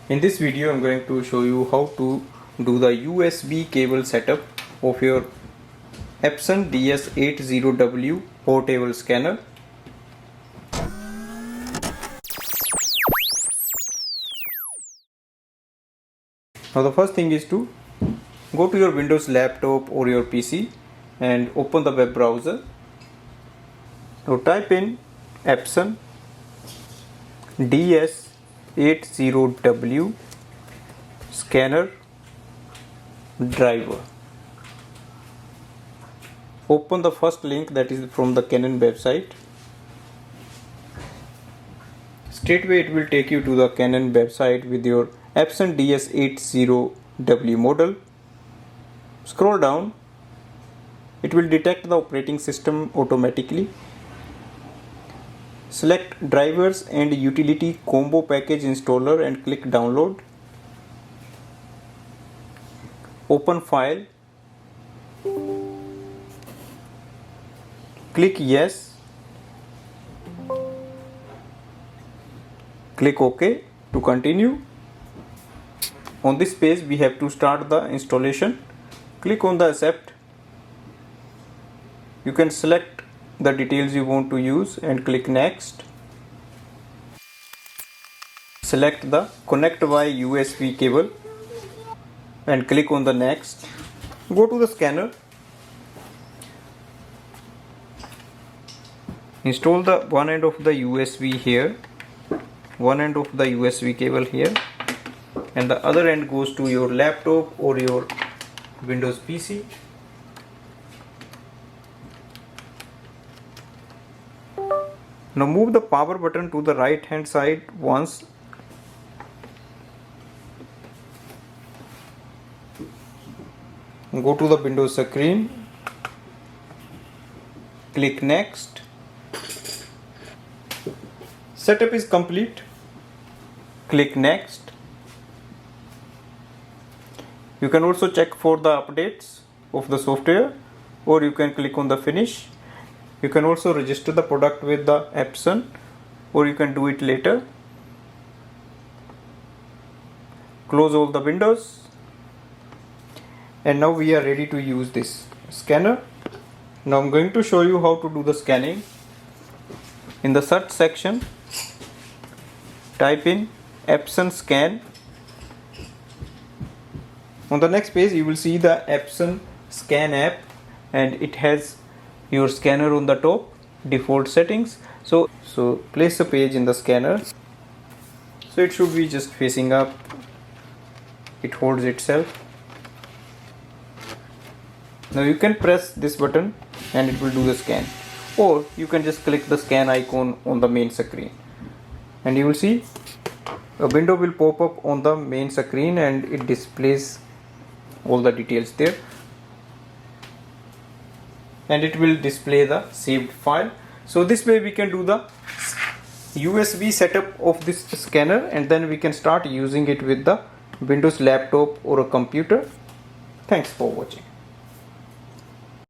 In this video I'm going to show you how to do the USB cable setup of your Epson DS80W portable scanner. Now the first thing is to go to your Windows laptop or your PC and open the web browser. Now type in Epson DS80W Scanner driver. Open the first link, that is from the Canon website. Straightway it will take you to the Canon website with your Epson DS80W model. Scroll down. It will detect the operating system automatically. Select drivers and utility combo package installer and click download. Open file. Click yes. Click OK to continue. On this page we have to start the installation. Click on the accept. You can select the details you want to use and click next. Select the connect via USB cable and click on the next. Go to the scanner. Install the one end of the USB here, one end of the USB cable here, and the other end goes to your laptop or your Windows PC. Now move the power button to the right hand side once. Go to the Windows screen. Click next. Setup is complete. Click next. You can also check for the updates of the software, or you can click on the finish. You can also register the product with the Epson, or you can do it later. Close all the windows. And now we are ready to use this scanner. Now I'm going to show you how to do the scanning. In the search section, type in Epson scan. On the next page you will see the Epson scan app, and it has your scanner on the top, default settings. So place the page in the scanner. So it should be just facing up. It holds itself. Now you can press this button and it will do the scan, or you can just click the scan icon on the main screen, and you will see a window will pop up on the main screen and it displays all the details there, and it will display the saved file. So this way we can do the USB setup of this scanner, and then we can start using it with the Windows laptop or a computer. Thanks for watching.